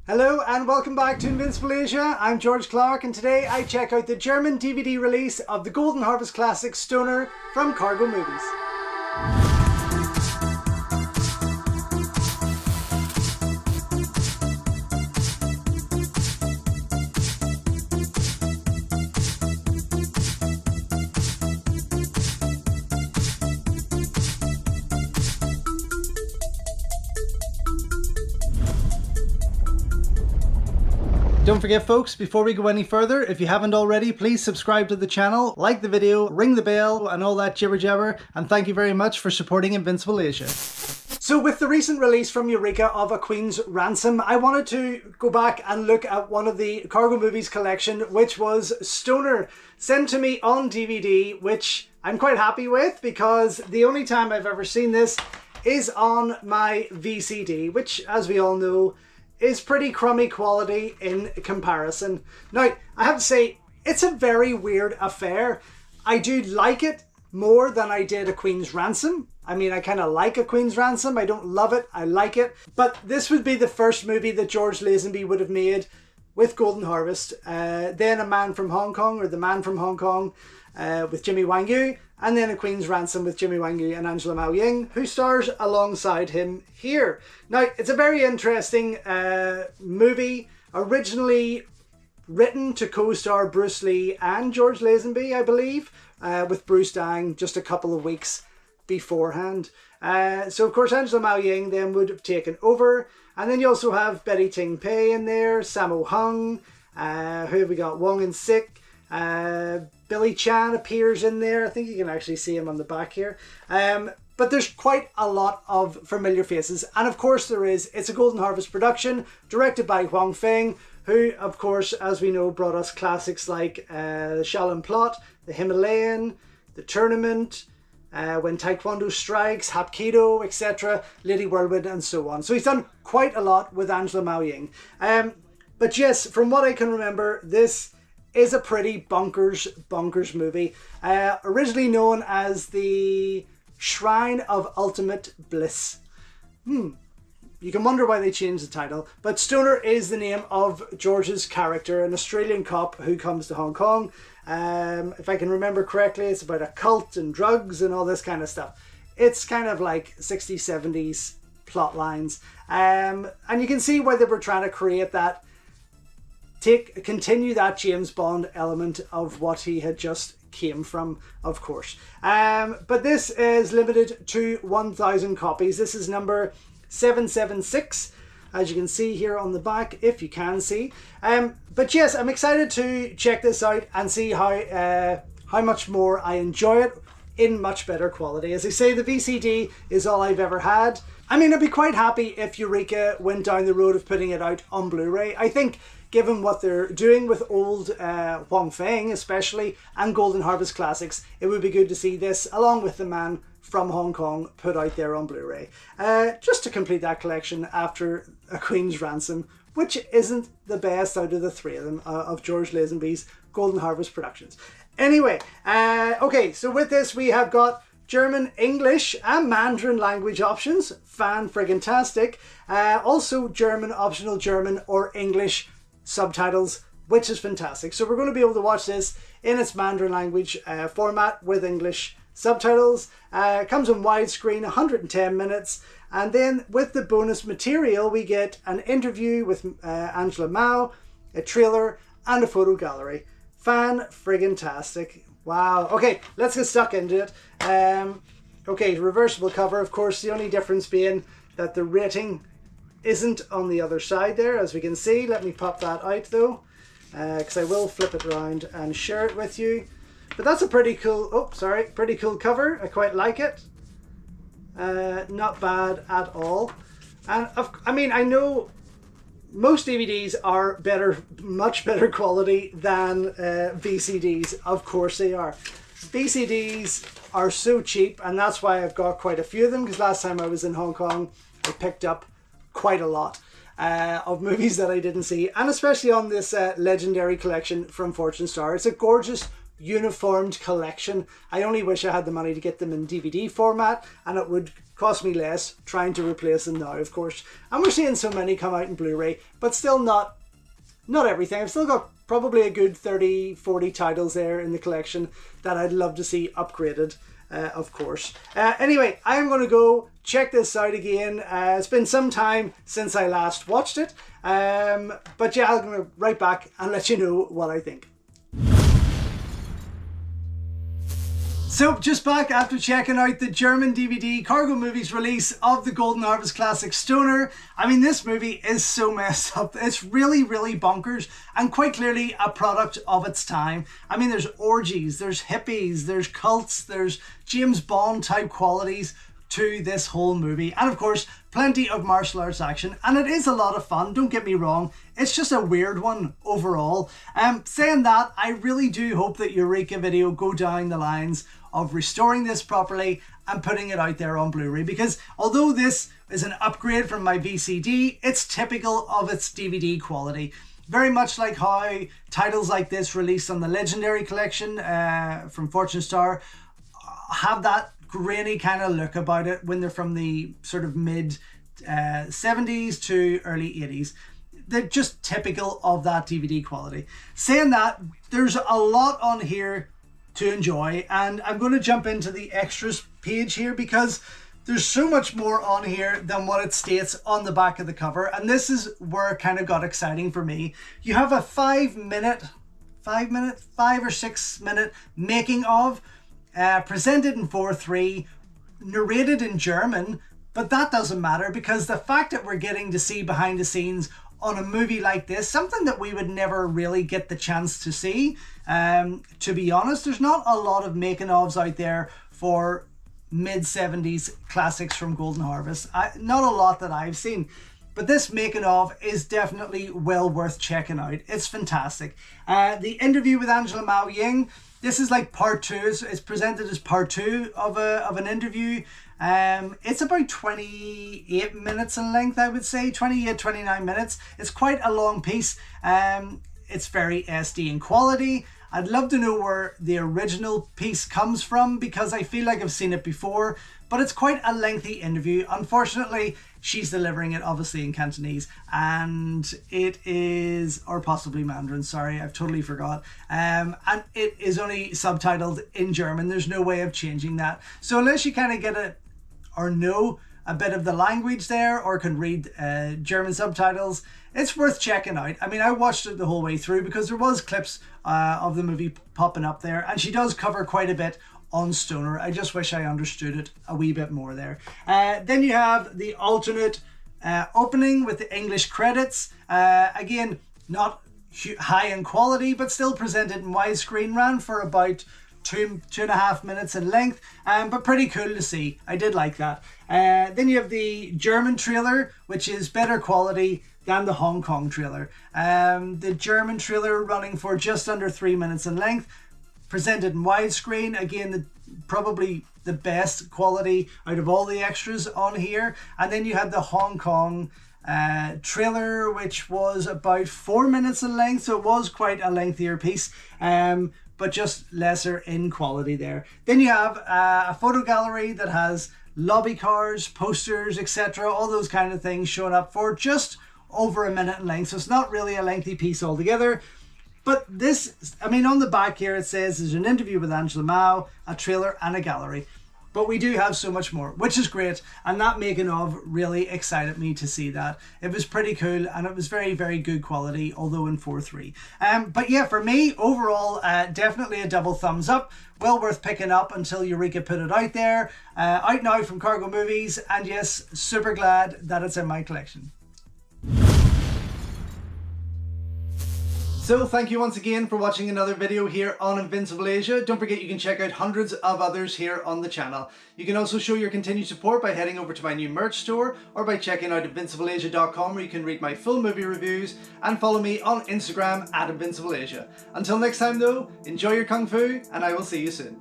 Hello and welcome back to Invincible Asia. I'm George Clark and today I check out the German DVD release of the Golden Harvest classic Stoner from Cargo Movies. Don't forget folks, before we go any further, if you haven't already, please subscribe to the channel, like the video, ring the bell and all that jibber jabber, and thank you very much for supporting Invincible Asia. So with the recent release from Eureka of A Queen's Ransom, I wanted to go back and look at one of the Cargo Movies collection, which was Stoner, sent to me on DVD, which I'm quite happy with because the only time I've ever seen this is on my VCD, which, as we all know, is pretty crummy quality in comparison. Now, I have to say, it's a very weird affair. I do like it more than I did A Queen's Ransom. I mean, I kind of like A Queen's Ransom. I don't love it, I like it. But this would be the first movie that George Lazenby would have made with Golden Harvest. Then A Man from Hong Kong, or The Man from Hong Kong, with Jimmy Wang Yu, and then A Queen's Ransom with Jimmy Wang Yu and Angela Mao Ying, who stars alongside him here. Now, it's a very interesting movie, originally written to co-star Bruce Lee and George Lazenby, I believe, with Bruce dying just a couple of weeks beforehand. So, of course, Angela Mao Ying then would have taken over, and then you also have Betty Ting Pei in there, Sammo Hung, who have we got? Wong and Sik. Billy Chan appears in there. I think you can actually see him on the back here. But there's quite a lot of familiar faces. And of course there is. It's a Golden Harvest production directed by Huang Feng, who, of course, as we know, brought us classics like The Shaolin Plot, The Himalayan, The Tournament, When Taekwondo Strikes, Hapkido, etc., Lady Whirlwind, and so on. So he's done quite a lot with Angela Mao Ying. But yes, from what I can remember, this is a pretty bonkers movie. Originally known as the Shrine of Ultimate Bliss. You can wonder why they changed the title, but Stoner is the name of George's character, an Australian cop who comes to Hong Kong. If I can remember correctly, it's about a cult and drugs and all this kind of stuff. It's kind of like 60s, 70s plot lines. And you can see why they were trying to create that, continue that James Bond element of what he had just came from, of course. But this is limited to 1,000 copies. This is number 776, as you can see here on the back, if you can see. But yes, I'm excited to check this out and see how much more I enjoy it in much better quality. As I say, the VCD is all I've ever had. I mean, I'd be quite happy if Eureka went down the road of putting it out on Blu-ray. I think, given what they're doing with old Huang Feng especially, and Golden Harvest classics, it would be good to see this, along with The Man from Hong Kong, put out there on Blu-ray. Just to complete that collection after A Queen's Ransom, which isn't the best out of the three of them, of George Lazenby's Golden Harvest productions. Anyway, okay, so with this we have got German, English and Mandarin language options, fan-friggin-tastic. Also German, optional German or English subtitles, which is fantastic. So we're going to be able to watch this in its Mandarin language format with English subtitles. Comes in widescreen, 110 minutes. And then with the bonus material, we get an interview with Angela Mao, a trailer and a photo gallery. Fan-friggin-tastic. Wow. Okay, let's get stuck into it. Okay, reversible cover, of course, the only difference being that the rating isn't on the other side there, as we can see. Let me pop that out though, because I will flip it around and share it with you. But that's a pretty cool, pretty cool cover. I quite like it. Not bad at all. And I mean, I know most DVDs are better, much better quality than VCDs. Of course they are. VCDs are so cheap, and that's why I've got quite a few of them, because last time I was in Hong Kong, I picked up quite a lot of movies that I didn't see, and especially on this legendary collection from Fortune Star. It's a gorgeous uniformed collection. I only wish I had the money to get them in DVD format, and it would cost me less trying to replace them now, of course. And we're seeing so many come out in Blu-ray, but still not everything. I've still got probably a good 30-40 titles there in the collection that I'd love to see upgraded, of course. Anyway, I'm going to go check this out again. It's been some time since I last watched it, but yeah, I'm going to right back and let you know what I think. So, just back after checking out the German DVD Cargo Movies release of the Golden Harvest classic Stoner. I mean, this movie is so messed up. It's really, really bonkers, and quite clearly a product of its time. I mean, there's orgies, there's hippies, there's cults, there's James Bond type qualities to this whole movie, and of course plenty of martial arts action, and it is a lot of fun, don't get me wrong. It's just a weird one overall. Saying that, I really do hope that Eureka Video go down the lines of restoring this properly and putting it out there on Blu-ray, because although this is an upgrade from my VCD, it's typical of its DVD quality. Very much like how titles like this released on the Legendary Collection from Fortune Star have that grainy kind of look about it when they're from the sort of mid 70s to early 80s. They're just typical of that DVD quality. Saying that, there's a lot on here to enjoy, and I'm going to jump into the extras page here because there's so much more on here than what it states on the back of the cover, and this is where it kind of got exciting for me. You have a 5 or 6 minute making of, presented in 4:3, narrated in German, but that doesn't matter because the fact that we're getting to see behind the scenes on a movie like this, something that we would never really get the chance to see. To be honest, there's not a lot of making ofs out there for mid-70s classics from Golden Harvest. Not a lot that I've seen, but this making of is definitely well worth checking out. It's fantastic. The interview with Angela Mao Ying, this is like part 2. It's presented as part 2 of an interview. It's about 28 minutes in length, I would say, 28-29 minutes. It's quite a long piece. It's very SD in quality. I'd love to know where the original piece comes from because I feel like I've seen it before, but it's quite a lengthy interview. Unfortunately, she's delivering it obviously in Cantonese, and it is, or possibly Mandarin, sorry, I've totally forgot. And it is only subtitled in German. There's no way of changing that. So unless you kind of get it or know a bit of the language there or can read German subtitles, it's worth checking out. I mean, I watched it the whole way through because there was clips of the movie popping up there, and she does cover quite a bit on Stoner. I just wish I understood it a wee bit more there. Then you have the alternate opening with the English credits. Again, not high in quality, but still presented in widescreen, ran for about 2.5 minutes in length, but pretty cool to see. I did like that. Then you have the German trailer, which is better quality than the Hong Kong trailer. The German trailer running for just under 3 minutes in length, presented in widescreen. Again, probably the best quality out of all the extras on here. And then you had the Hong Kong trailer, which was about 4 minutes in length, so it was quite a lengthier piece, but just lesser in quality there. Then you have a photo gallery that has lobby cards, posters, etc., all those kind of things showing up for just over a minute in length, so it's not really a lengthy piece altogether. But this, I mean, on the back here it says there's an interview with Angela Mao, a trailer and a gallery. But we do have so much more, which is great, and that making of really excited me to see that. It was pretty cool, and it was very, very good quality, although in 4:3. But yeah, for me, overall, definitely a double thumbs up. Well worth picking up until Eureka put it out there. Out now from Cargo Movies, and yes, super glad that it's in my collection. So thank you once again for watching another video here on Invincible Asia. Don't forget you can check out hundreds of others here on the channel. You can also show your continued support by heading over to my new merch store or by checking out invincibleasia.com, where you can read my full movie reviews and follow me on Instagram @InvincibleAsia. Until next time though, enjoy your Kung Fu and I will see you soon.